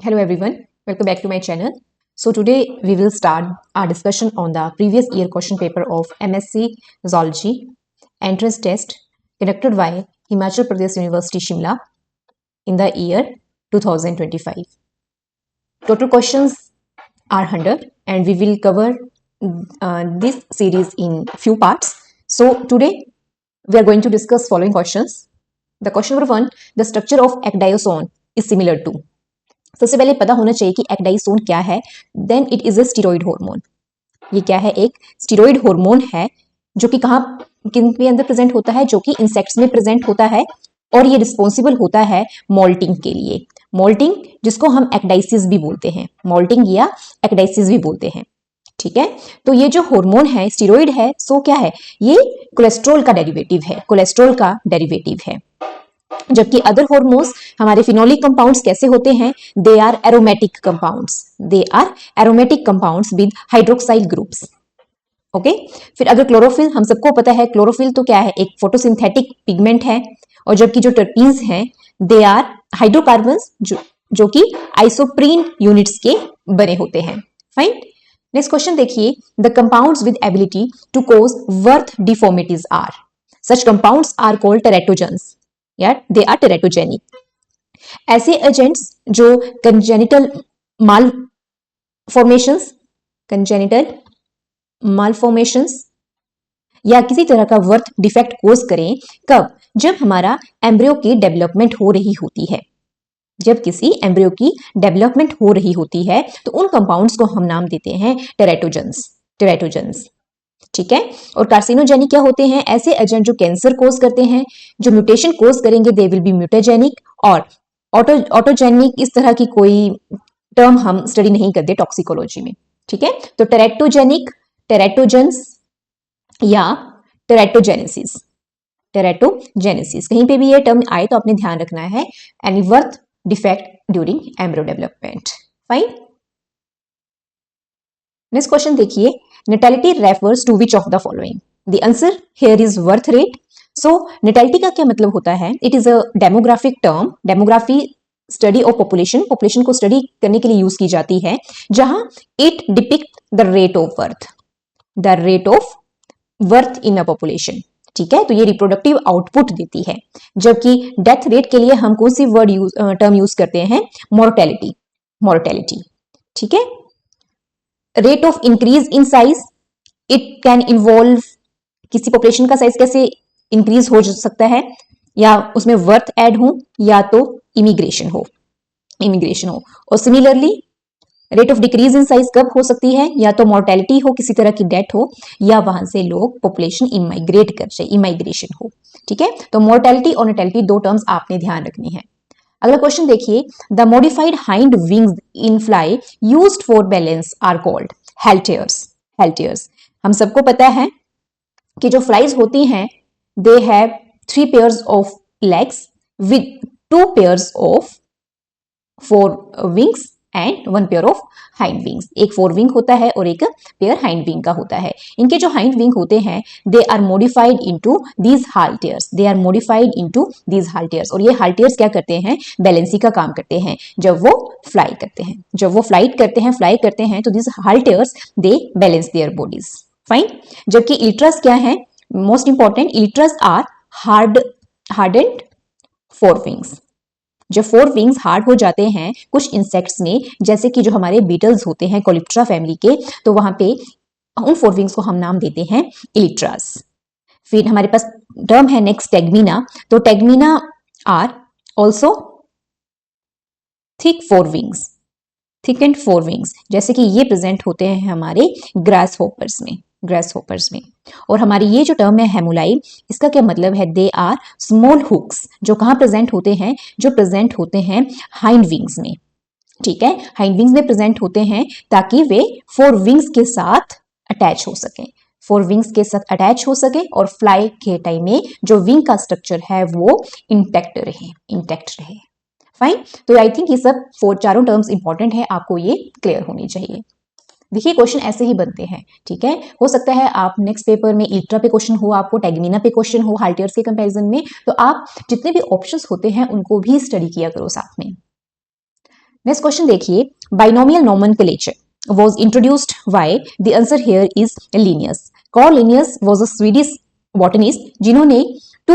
Hello everyone, welcome back to my channel. So today we will start our discussion on the previous year question paper of MSc Zoology entrance test conducted by Himachal Pradesh University Shimla in the year 2025. Total questions are 100 and we will cover this series in few parts. So today we are going to discuss following questions. The question number 1, the structure of ecdysone is similar to. सबसे पहले पता होना चाहिए कि ecdysone क्या है. Then it is a steroid hormone. ये क्या है? एक स्टीरॉइड हार्मोन है जो कि कहाँ किन के अंदर प्रेजेंट होता है? जो कि इंसेक्ट्स में प्रेजेंट होता है और ये रिस्पॉन्सिबल होता है मोल्टिंग के लिए. मोल्टिंग जिसको हम एक्डाइसिस भी बोलते हैं, मोल्टिंग या एक्डाइसिस भी बोलते हैं. ठीक है, तो ये जो हार्मोन है स्टीरॉइड है, सो क्या है? ये कोलेस्ट्रॉल का डेरिवेटिव है, कोलेस्ट्रॉल का डेरिवेटिव है. जबकि अदर हार्मोन्स हमारे फिनोलिक कंपाउंड्स कैसे होते हैं? They are aromatic compounds, they are aromatic compounds with hydroxyl groups. Okay, फिर अगर क्लोरोफिल, हम सबको पता है क्लोरोफिल तो क्या है? एक फोटोसिंथेटिक पिगमेंट है. और जबकि जो टर्पीन्स हैं दे आर हाइड्रोकार्बन्स जो कि आइसोप्रीन यूनिट्स के बने होते हैं. फाइन. नेक्स्ट क्वेश्चन देखिए, the compounds with ability to cause birth deformities are. Such compounds are called teratogens या दे आर टेरेटोजेनिक. ऐसे एजेंट्स जो कंजेनिटल मालफॉर्मेशंस या किसी तरह का बर्थ डिफेक्ट कोज करें. कब? जब हमारा एम्ब्रियो की डेवलपमेंट हो रही होती है. जब किसी एम्ब्रियो की डेवलपमेंट हो रही होती है तो उन कंपाउंड्स को हम नाम देते हैं टेरेटोजेंस. ठीक है. और कार्सिनोजेनिक क्या होते हैं? ऐसे एजेंट जो कैंसर कोज करते हैं, जो म्यूटेशन कोज करेंगे दे विल बी म्यूटाजेनिक. और ऑटोजेनिक इस तरह की कोई टर्म हम स्टडी नहीं करते टॉक्सिकोलॉजी में. ठीक है, तो टेरेटोजेंस या टेरेटोजेनेसिस कहीं पे भी ये टर्म आए तो आपने ध्यान रखना है. Any birth defect during embryo development. Fine. Next question देखिए, natality refers to which of the following? The answer here is birth rate. So natality का क्या मतलब होता है? It is a demographic term. Demography study of population को study करने के लिए यूज की जाती है, जहां it depict the rate of birth in a population. ठीक है, तो ये रिप्रोडक्टिव आउटपुट देती है. जबकि डेथ रेट के लिए हम कौन सी टर्म यूज करते हैं? मोर्टेलिटी. ठीक है. Rate of increase in size, it can involve किसी पॉपुलेशन का साइज कैसे इंक्रीज हो सकता है, या उसमें वर्थ ऐड हो या तो इमिग्रेशन हो. और similarly rate of decrease in size कब हो सकती है? या तो मॉर्टेलिटी हो, किसी तरह की डेथ हो, या वहां से लोग पॉपुलेशन इमाइग्रेट कर जाए, इमाइग्रेशन हो. ठीक है, तो मॉर्टेलिटी और नेटेलिटी दो टर्म्स आपने ध्यान रखनी है. अगला क्वेश्चन देखिए, the modified hind wings in fly used for balance are called halteres. हम सबको पता है कि जो फ्लाइज होती हैं they have 3 pairs of legs with 2 pairs of 4 wings and 1 pair of hind wings. एक 4 विंग होता है और एक पेयर हाइंड विंग का होता है. इनके जो हाइंड विंग होते हैं they are modified into these halteres. और ये हाल्टियर्स क्या करते हैं? बैलेंसी का काम करते हैं जब वो फ्लाई करते हैं तो these halteres they balance their bodies. Fine. जबकि इलिट्रस क्या है? Most important, elytra are hardened 4 wings. जब 4 विंग्स हार्ड हो जाते हैं कुछ इंसेक्ट्स में, जैसे कि जो हमारे बीटल्स होते हैं कोलिप्ट्रा फैमिली के, तो वहां पे उन 4 विंग्स को हम नाम देते हैं इलिट्रास. फिर हमारे पास टर्म है नेक्स्ट टेगमीना. तो tegmina are also thick and 4 wings, जैसे कि ये प्रेजेंट होते हैं हमारे ग्रास होपर्स में. और हमारी ये जो टर्म है हेमुलाई, इसका क्या मतलब है? दे आर स्मॉल हुक्स जो कहाँ प्रेजेंट होते हैं? जो प्रेजेंट होते हैं हाइंड विंग्स में. ठीक है, हाइंड विंग्स में प्रेजेंट होते हैं ताकि वे 4 विंग्स के साथ अटैच हो सके और फ्लाई के टाइम में जो विंग का स्ट्रक्चर है वो इंटैक्ट रहे. फाइन. तो आई थिंक ये सब 4 टर्म्स इंपॉर्टेंट है, आपको ये क्लियर होनी चाहिए. देखिए क्वेश्चन ऐसे ही बनते हैं. ठीक है, हो सकता है आप नेक्स्ट पेपर में इल्ट्रा पे क्वेश्चन हो, आपको टेगमीना पे क्वेश्चन हो हाल्टियर्स के कंपैरिजन में, तो आप जितने भी ऑप्शंस होते हैं उनको भी स्टडी किया करो साथ में. नेक्स्ट क्वेश्चन देखिए, binomial nomenclature was introduced why? The answer here is Linnaeus. Carl Linnaeus was a Swedish botanist जिन्होंने टू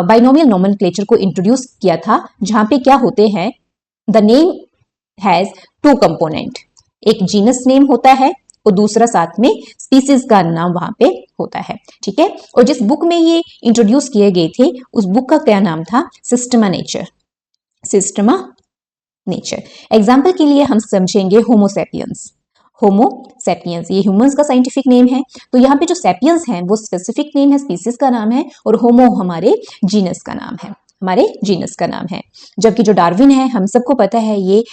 बाइनोमियल नोमेनक्लेचर को इंट्रोड्यूस किया था, जहां पे क्या होते हैं, the name has two component, एक जीनस नेम होता है और दूसरा साथ में स्पीसीज का नाम वहां पे होता है, ठीक है। और जिस बुक में ये इंट्रोड्यूस किए गए थे उस बुक का क्या नाम था? Systema nature, Systema nature. Example के लिए हम समझेंगे होमोसेपियंस। होमोसेपियंस ये ह्यूमंस का साइंटिफिक नेम है, तो यहाँ पे जो सेपियंस हैं वो स्पेसिफिक नेम है, स्पीसीज का नाम है, और होमो हमारे जीनस का नाम है, हमारे जीनस का नाम है। जबकि जो डार्विन है, हम सबको पता है ये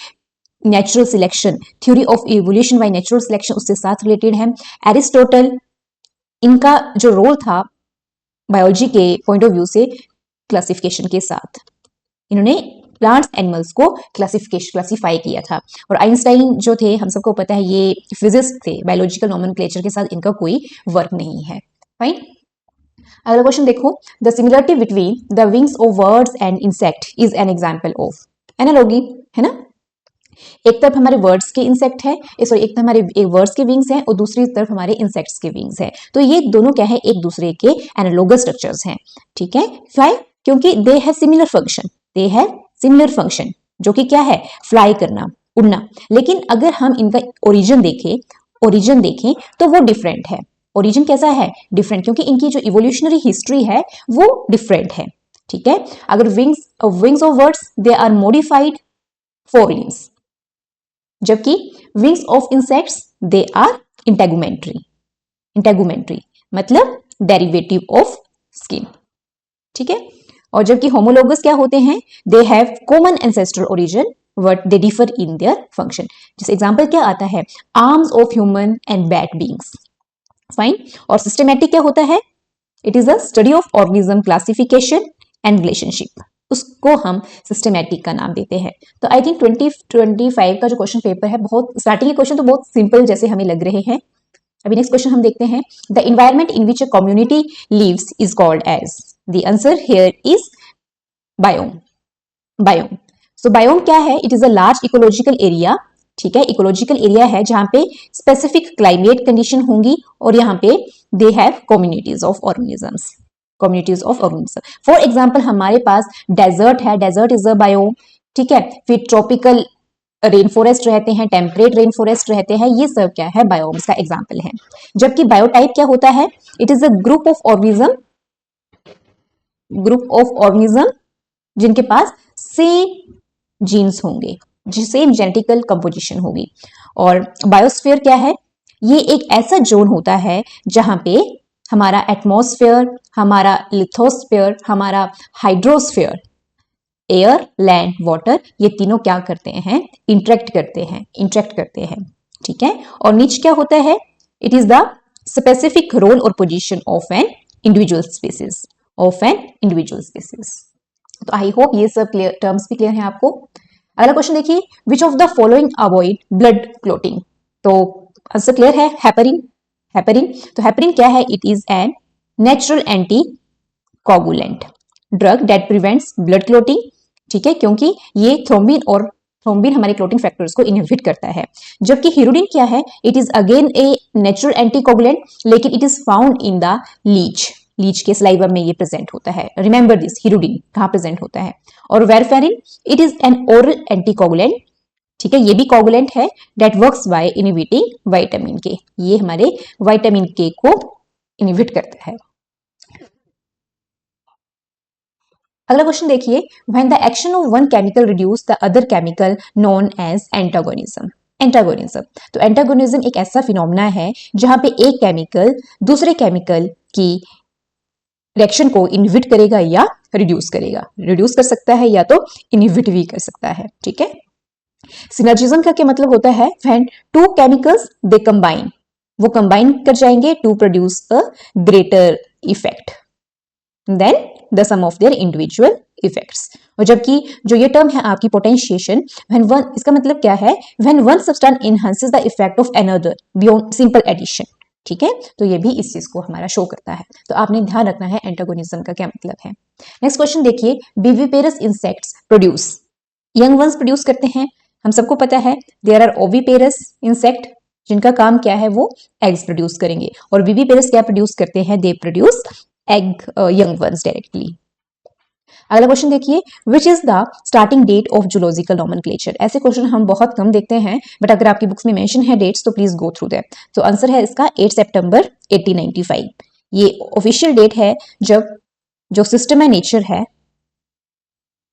natural selection, theory of evolution by natural selection, उससे साथ रिलेटेड है। एरिस्टोटल, इनका जो रोल था बायोलॉजी के पॉइंट ऑफ व्यू से क्लासिफिकेशन के साथ, इन्होंने प्लांट्स एनिमल्स को क्लासिफाई किया था। और आइंस्टाइन जो थे, हम सबको पता है ये फिजिक्स थे, बायोलॉजिकल नोमेनक्लेचर के साथ इनका कोई वर्क नहीं है। फाइन। अगला क्वेश्चन देखो, the similarity between the wings of birds and insect is an example of. Analogy है ना, एक तरफ हमारे वर्ड्स के इंसेक्ट है, सॉरी एक तरफ हमारे वर्ड्स के विंग्स हैं और दूसरी तरफ हमारे इंसेक्ट्स के विंग्स हैं, तो ये दोनों क्या है, एक दूसरे के एनालोगस स्ट्रक्चर्स हैं, ठीक है। फ्लाई, क्योंकि they have similar function, they have similar function, जो कि क्या है, फ्लाई करना, उड़ना। लेकिन अगर हम इनका ओरिजिन देखें तो वो डिफरेंट है। ओरिजिन कैसा है? डिफरेंट, क्योंकि इनकी जो इवोल्यूशनरी हिस्ट्री है वो डिफरेंट है, ठीक है। अगर wings of birds they are modified forelimbs, जबकि wings of insects they are integumentary मतलब डेरिवेटिव ऑफ स्किन, ठीक है। और जबकि होमोलोगस क्या होते हैं, they have common ancestral origin but they differ in their function. जैसे एग्जांपल क्या आता है, arms of human and bat beings. Fine. और सिस्टमैटिक क्या होता है, it is a study of organism classification and relationship, उसको हम सिस्टमैटिक का नाम देते हैं। तो आई थिंक 2025 का जो क्वेश्चन पेपर है, बहुत स्टार्टिंग के क्वेश्चन तो बहुत सिंपल जैसे हमें लग रहे हैं। अभी नेक्स्ट क्वेश्चन हम देखते हैं, the environment in which a community lives is called as. The answer here is biome. Biome, so biome क्या है, it is a large ecological area, ठीक है। इकोलॉजिकल एरिया है जहां पे स्पेसिफिक क्लाइमेट कंडीशन होंगी और यहाँ पे they have communities of organisms, communities of organism. For example हमारे पास डेजर्ट है, डेजर्ट इज अ बायोम, ठीक है। फिर ट्रॉपिकल रेन फॉरेस्ट रहते हैं, टेम्परेट रेन फॉरेस्ट रहते हैं, ये सब क्या है, बायोम्स का एग्जाम्पल है। जबकि बायोटाइप क्या होता है, it is a group of organism जिनके पास सेम जीन्स होंगे, सेम जेनेटिकल कंपोजिशन होगी। और बायोस्फीयर क्या है, ये एक ऐसा जोन होता है जहां पे हमारा एटमॉस्फेयर, हमारा लिथोस्फेयर, हमारा हाइड्रोस्फेयर, एयर, लैंड, वाटर, ये तीनों क्या करते हैं, इंटरेक्ट करते हैं, ठीक है। और नीचे क्या होता है, it is the specific role और position of an individual species, तो आई होप ये सब टर्म्स भी क्लियर हैं आपको। अगला क्वेश्चन देखिए, which of the following avoid blood clotting. तो आंसर क्लियर है, हेपरिन। तो हेपरिन क्या है, it is N natural anti coagulant drug that prevents blood clotting, ठीक है, क्योंकि ये थ्रोम्बिन हमारे क्लोटिंग फैक्टर्स को इनहिबिट करता है। जबकि हिरुडिन क्या है, it is again a natural anticoagulant, लेकिन it is found in the leech के सलाइवा में ये प्रेजेंट होता है। रिमेंबर दिस, हिरुडिन कहाँ प्रेजेंट होता है। और warfarin, it is an oral anticoagulant, ठीक है, ये भी कोगुलेंट है, that works by inhibiting vitamin K, ये हमारे विटामिन के को इनहिबिट करता है। अगला क्वेश्चन देखिए, when the action of one chemical reduce the other chemical known as antagonism. तो एंटागोनिज्म एक ऐसा फिनोमेना है जहां पे एक केमिकल दूसरे केमिकल की रिएक्शन को इनहिबिट करेगा या रिड्यूस कर सकता है या तो इनहिबिट भी कर सकता है, ठीक है। सिनर्जिज्म का क्या मतलब होता है, when two chemicals they combine, वो कंबाइन कर जाएंगे to produce a greater effect than the sum of their individual effects. और जबकि जो ये टर्म है आपकी पोटेंशिएशन, व्हेन वन, इसका मतलब क्या है, when one substance enhances the effect of another beyond simple addition, ठीक है। तो ये भी इस चीज को हमारा शो करता है, तो आपने ध्यान रखना है एंटागोनिज्म का क्या मतलब है। नेक्स्ट क्वेश्चन देखिए, viviparous insects produce, young ones produce करते हैं, हम सबको पता है देयर आर ओविपेरस इंसेक्ट, जिनका काम क्या है, वो एग्स प्रोड्यूस करेंगे, और विविपेरस क्या प्रोड्यूस करते हैं, they produce egg young ones directly. अगला क्वेश्चन देखिए, which is the starting date of zoological nomenclature. ऐसे क्वेश्चन हम बहुत कम देखते हैं, बट अगर आपकी बुक्स में मेंशन है डेट्स तो प्लीज गो थ्रू दैट। तो आंसर है इसका 8 सितंबर 1895। ये ऑफिशियल डेट है जब जो सिस्टम है नेचर है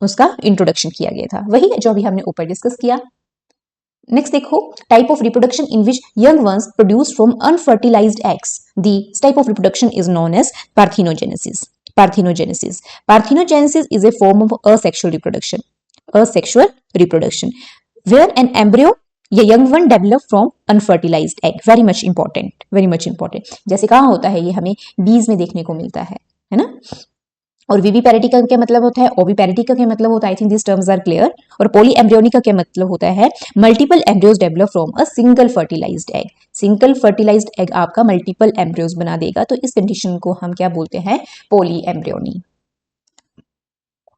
उसका इंट्रोडक्शन किया गया था, वही जो अभी हमने ऊपर डिस्कस किया। नेक्स्ट देखो, type of reproduction in which young ones produce from unfertilized eggs, this type of reproduction is known as parthenogenesis. Parthenogenesis. Parthenogenesis is a form of asexual reproduction. Asexual reproduction, where an embryo या young one develop from unfertilized egg. Very much important. Very much important. जैसे कहाँ होता है ये, हमें बीज में देखने को मिलता है ना। और विविपैरिटी का क्या मतलब होता है, ओविपैरिटी का क्या मतलब होता है, I think this terms are clear. और पॉली एम्ब्रियोनिक का क्या मतलब होता है, multiple embryos develop from a single fertilized egg. Single fertilized egg आपका मल्टीपल एम्ब्रियोज बना देगा, तो इस कंडीशन को हम क्या बोलते हैं, पॉली एम्ब्रियोनी।